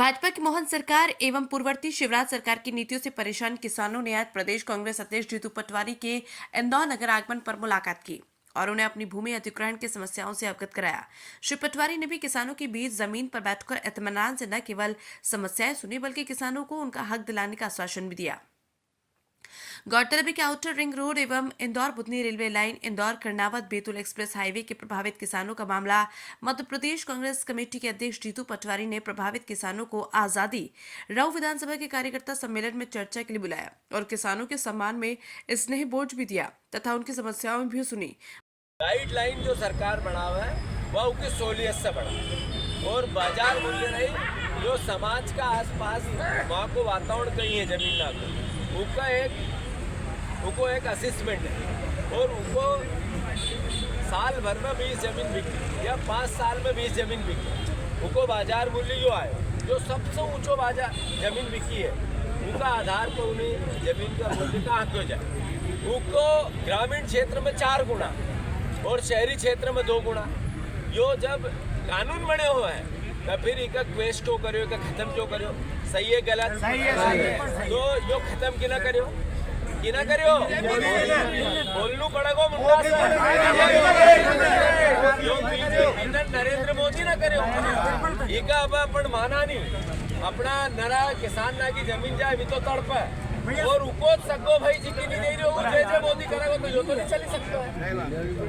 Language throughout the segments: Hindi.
भाजपा की मोहन सरकार एवं पूर्ववर्ती शिवराज सरकार की नीतियों से परेशान किसानों ने आज प्रदेश कांग्रेस अध्यक्ष जीतू पटवारी के इंदौर नगर आगमन पर मुलाकात की और उन्हें अपनी भूमि अधिग्रहण की समस्याओं से अवगत कराया। श्री पटवारी ने भी किसानों के बीच जमीन पर बैठकर इत्मीनान से न केवल समस्याएं सुनी बल्कि किसानों को उनका हक दिलाने का आश्वासन भी दिया। गौरतलब है कि आउटर रिंग रोड एवं Indore Budhni railway line, Indore Karnawat Betul express highway के प्रभावित किसानों का मामला मध्य प्रदेश कांग्रेस कमेटी के अध्यक्ष जीतू पटवारी ने प्रभावित किसानों को आजादी राव विधानसभा के कार्यकर्ता सम्मेलन में चर्चा के लिए बुलाया और किसानों के सम्मान में स्नेह बोझ भी दिया तथा उनकी समस्याओं भी सुनी। गाइडलाइन जो सरकार बना हुआ है वह उसकी सहूलियत से बना और बाजार मूल्य नहीं जो समाज का आसपास वहाँ को वातावरण कहीं है जमीन ना उनको एक असिस्मेंट है और उनको साल भर में 20 जमीन बिकी या 5 साल में 20 जमीन बिकी उनको बाजार मूल्य जो आए जो सबसे ऊंचो बाजार जमीन बिकी है उनका आधार पर उन्हें जमीन का मूल्य कहाँ हो जाए। उनको ग्रामीण क्षेत्र में 4 गुना और शहरी क्षेत्र में 2 गुना यो जब कानून बने हुए हैं तो फिर इनका क्वेश्चन क्यों करो इनका खत्म क्यों करो। सही है गलत सही है तो यो खत्म कि ना करियो बोलनू पड़ेगो मुद्दा नरेंद्र मोदी ना करियो इका अब अपन माना नहीं अपना नरा किसान ना की जमीन जाए भी तो तड़प है और उको सको भाई जी की नहीं दे रही हो जय मोदी करेगा तो यो तो नहीं चल सकता है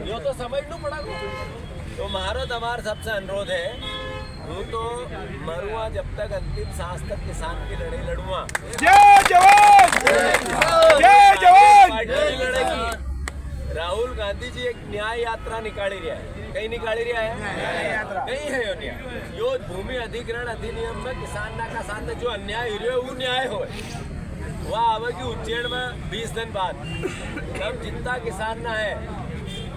यो तो समझना पड़ेगा। तो महाराज हमारा सबसे अनुरोध है वो तो मरुआ जब तक अंतिम सांस तक किसान की लड़ाई लड़ूंगा। जय जवान जय जवान लड़ेगी। राहुल गांधी जी एक न्याय यात्रा निकाली रहा है कहीं निकाली रहा है कहीं है यो न्याय यो भूमि अधिग्रहण अधिनियम में किसान ना का साथ जो अन्याय हो वो न्याय हो वह आवेगी उज्जैन में 20 दिन बाद तब जितना किसान ना है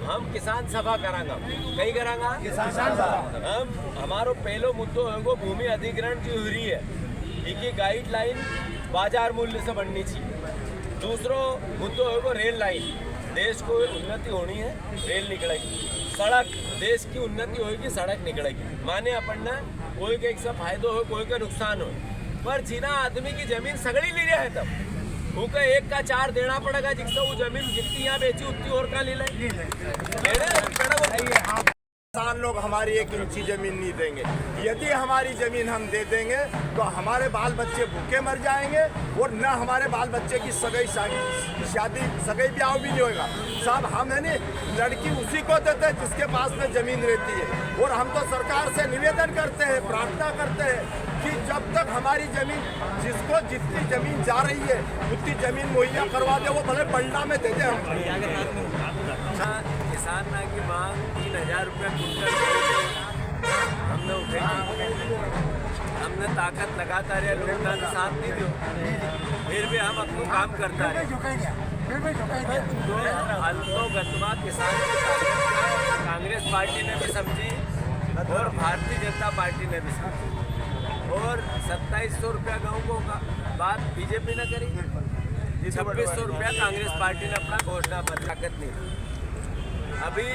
हम किसान सभा करांगा कहीं करांगा किसान सभा हम हमारो पहलो मुद्दो है वो भूमि अधिग्रहण की हो रही है इनकी गाइडलाइन बाजार मूल्य से बननी चाहिए। दूसरो मुद्दो है वो रेल लाइन देश को उन्नति होनी है रेल निकलेगी सड़क देश की उन्नति होगी सड़क निकलेगी माने अपन ना कोई के एक फायदो हो कोई का नुकसान हो पर जिना आदमी की जमीन सगड़ी ले रहा है तब उनका 1 का 4 देना पड़ेगा जिससे वो जमीन जितनी यहाँ बेची उतनी और का ले किसान लोग हमारी 1 इंची जमीन नहीं देंगे। यदि हमारी जमीन हम दे देंगे तो हमारे बाल बच्चे भूखे मर जाएंगे और न हमारे बाल बच्चे की शादी सगाई ब्याह भी नहीं होगा। साहब हम है नी लड़की उसी को देते हैं जिसके पास में जमीन रहती है और हम तो सरकार से निवेदन करते हैं प्रार्थना करते हैं कि जब तक हमारी जमीन जिसको जितनी जमीन जा रही है उतनी जमीन मुहैया करवा दे वो भले पलटा में दे दे। हम किसान ना की मांग 3000 रुपया कुंटल हमने उठाई हमने ताकत लगाता रहे लोग ना साथ नहीं दो फिर भी हम अपना काम करता रहे तो हल्को गतवा किसान कांग्रेस पार्टी ने भी समझी और भारतीय जनता पार्टी ने भी समझी और 2700 रुपया गाँव को बात बीजेपी ने करी 2600 रुपया कांग्रेस पार्टी ने अपना घोषणा पत्र ताकत नहीं। अभी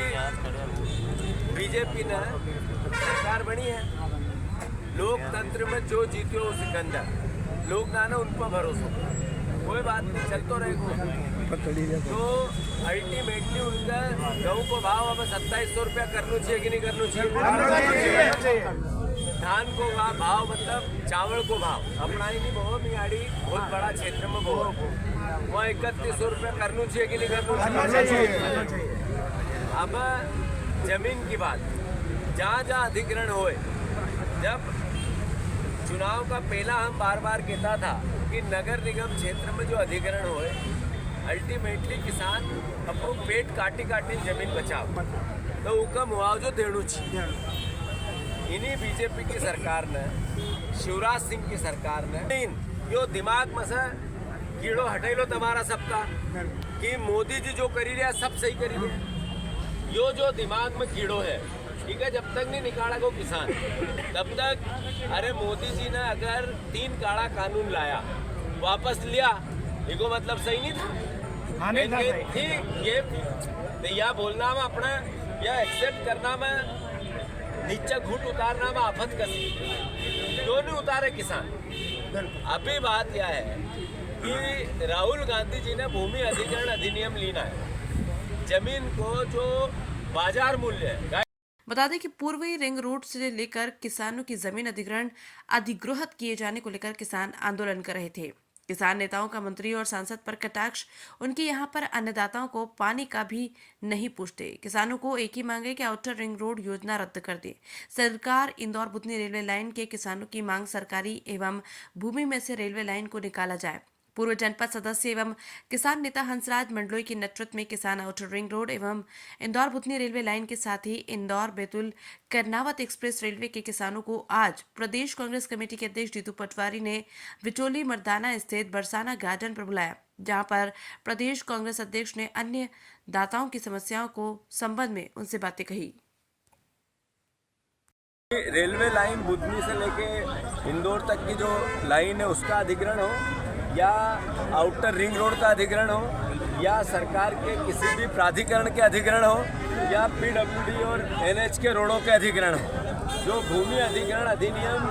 बीजेपी ने सरकार बनी है लोकतंत्र में जो जीते हो सिकंदर लोग ना उन पर भरोसा कोई बात नहीं चल तो रहेगा तो अल्टीमेटली उनका गेहूँ को भाव अब 2700 रुपया करना चाहिए कि नहीं करना चाहिए। धान को भाव मतलब चावल को भाव अपना ही नहीं बहुत नियाड़ी बहुत बड़ा क्षेत्र में बहुत वहाँ 3100 रुपया करना चाहिए कि नहीं करना चाहिए। अब जमीन की बात जहाँ जहाँ अधिग्रहण होए जब चुनाव का पहला हम बार बार कहता था कि नगर निगम क्षेत्र में जो अधिग्रहण होए अल्टीमेटली किसान अपनो पेट काटी जमीन बचाओ तो उसका मुआवजा देना चाहिए। इन्हीं बीजेपी की सरकार ने शिवराज सिंह की सरकार ने यो दिमाग में से कीड़ो हटेलो तुम्हारा सबका कि मोदी जी जो करी रहा सब सही करी रहे यो जो दिमाग में कीड़ो है ठीक है जब तक नहीं निकाला को किसान तब तक अरे मोदी जी ने अगर 3 काला कानून लाया वापस लिया इको मतलब सही नहीं था ठीक ये या बोलना में अपना या एक्सेप्ट करना में नीचा घूट उतारना में आफत कसी, क्यों नहीं उतारे किसान। अभी बात यह है कि राहुल गांधी जी ने भूमि अधिग्रहण अधिनियम लेना है, जमीन को जो बाजार मूल्य है। बता दें कि पूर्वी रिंग रोड से लेकर किसानों की जमीन अधिग्रहित किए जाने को लेकर किसान आंदोलन कर रहे थे। किसान नेताओं का मंत्री और सांसद पर कटाक्ष, उनके यहां पर अन्नदाताओं को पानी का भी नहीं पूछते। किसानों को एक ही मांग है कि आउटर रिंग रोड योजना रद्द कर दे सरकार। इंदौर बुधनी रेलवे लाइन के किसानों की मांग सरकारी एवं भूमि में से रेलवे लाइन को निकाला जाए। पूर्व जनपद सदस्य एवं किसान नेता हंसराज मंडलोई के नेतृत्व में किसान आउटर रिंग रोड एवं इंदौर बुधनी रेलवे लाइन के साथ ही इंदौर बैतूल कर्नावत एक्सप्रेस रेलवे के किसानों को आज प्रदेश कांग्रेस कमेटी के अध्यक्ष जीतू पटवारी ने विचोली मर्दाना स्थित बरसाना गार्डन पर बुलाया, जहां पर प्रदेश कांग्रेस अध्यक्ष ने अन्य दाताओं की समस्याओं को संबंध में उनसे बातें कही। रेलवे लाइन बुधनी से लेके इंदौर तक की जो लाइन है उसका अधिग्रहण हो, या आउटर रिंग रोड का अधिग्रहण हो, या सरकार के किसी भी प्राधिकरण के अधिग्रहण हो, या पीडब्ल्यूडी और एनएच के रोडों के अधिग्रहण हो, जो भूमि अधिग्रहण अधिनियम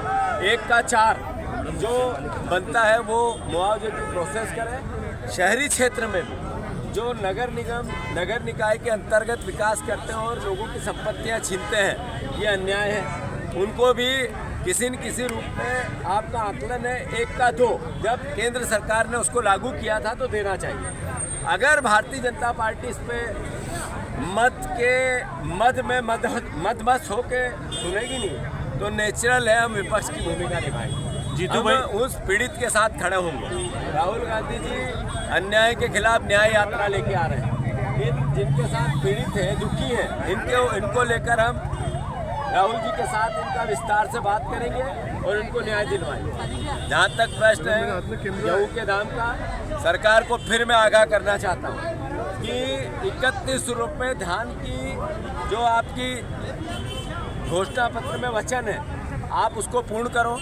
1/4 जो बनता है वो मुआवजे की प्रोसेस करें। शहरी क्षेत्र में भी जो नगर निगम नगर निकाय के अंतर्गत विकास करते हैं और लोगों की संपत्तियां छीनते हैं, ये अन्याय है। उनको भी किसी न किसी रूप में आपका आकलन है 1/2 जब केंद्र सरकार ने उसको लागू किया था तो देना चाहिए। अगर भारतीय जनता पार्टी इस पे मद में मदमस्त होके सुनेगी नहीं तो नेचुरल है हम विपक्ष की भूमिका निभाएंगे। जीतू भाई उस पीड़ित के साथ खड़े होंगे। राहुल गांधी जी अन्याय के खिलाफ न्याय यात्रा लेके आ रहे हैं। जिनके साथ पीड़ित है, दुखी है, इनको लेकर हम राहुल जी के साथ इनका विस्तार से बात करेंगे और इनको न्याय दिलवाएंगे। जहाँ तक प्रश्न है गेहूँ के दाम का, सरकार को फिर मैं आगाह करना चाहता हूँ कि 31 रुपये धान की जो आपकी घोषणा पत्र में वचन है आप उसको पूर्ण करो।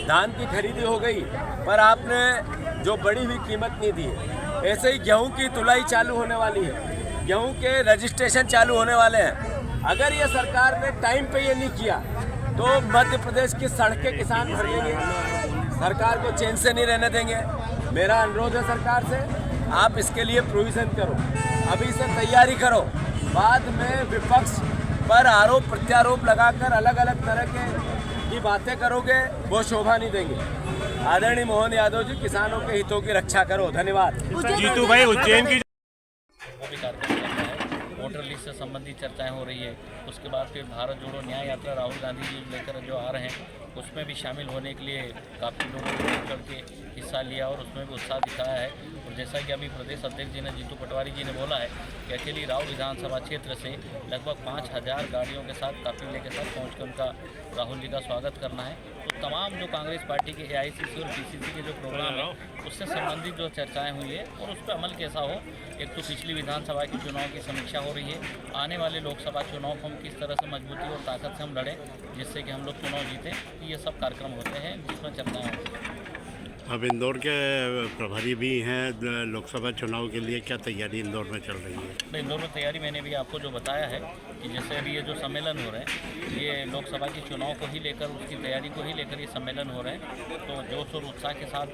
धान की खरीदी हो गई पर आपने जो बढ़ी हुई कीमत नहीं दी है। ऐसे ही गेहूँ की तुलाई चालू होने वाली है, गेहूँ के रजिस्ट्रेशन चालू होने वाले हैं। अगर ये सरकार ने टाइम पे ये नहीं किया तो मध्य प्रदेश की सड़कें किसान भर लेंगे, सरकार को चैन से नहीं रहने देंगे। मेरा अनुरोध है सरकार से, आप इसके लिए प्रोविज़न करो, अभी से तैयारी करो। बाद में विपक्ष पर आरोप प्रत्यारोप लगाकर अलग अलग तरह की बातें करोगे वो शोभा नहीं देंगे। आदरणीय मोहन यादव जी, किसानों के हितों की रक्षा करो। धन्यवाद। जीतू भाई, उज्जैन की वोटर लिस्ट से संबंधित चर्चाएं हो रही है। उसके बाद फिर भारत जोड़ो न्याय यात्रा राहुल गांधी जी लेकर जो आ रहे हैं उसमें भी शामिल होने के लिए काफ़ी लोगों ने बढ़ चढ़ के हिस्सा लिया और उसमें भी उत्साह दिखाया है। और जैसा कि अभी प्रदेश अध्यक्ष जी ने जीतू पटवारी जी ने बोला है कि अकेली राव विधानसभा क्षेत्र से लगभग 5000 गाड़ियों के साथ काफिले के साथ पहुँच कर उनका राहुल जी का स्वागत करना है। तो तमाम जो कांग्रेस पार्टी के AICC और PCC के जो प्रोग्राम है उससे संबंधित जो चर्चाएं हुई है और उस पर अमल कैसा हो। एक तो पिछली विधानसभा के चुनाव की समीक्षा हो रही है, आने वाले लोकसभा चुनाव को हम किस तरह से मजबूती और ताकत से हम लड़ें जिससे कि हम लोग चुनाव जीतें, ये सब कार्यक्रम होते हैं जिसमें चर्चाएँ होती हैं। अब इंदौर के प्रभारी भी हैं लोकसभा चुनाव के लिए, क्या तैयारी इंदौर में चल रही है? इंदौर में तैयारी मैंने भी आपको जो बताया है कि जैसे अभी ये जो सम्मेलन हो रहे हैं ये लोकसभा के चुनाव को ही लेकर, उसकी तैयारी को ही लेकर ये सम्मेलन हो रहे हैं। तो जोश और उत्साह के साथ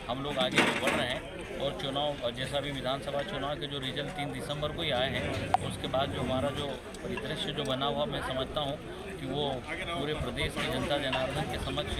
हम लोग आगे बढ़ रहे हैं और चुनाव जैसा भी विधानसभा चुनाव के जो रिजल्ट 3 दिसंबर को ही आए हैं उसके बाद जो हमारा जो परिदृश्य जो बना हुआ मैं समझता हूँ कि वो पूरे प्रदेश की जनता जनार्दन के समक्ष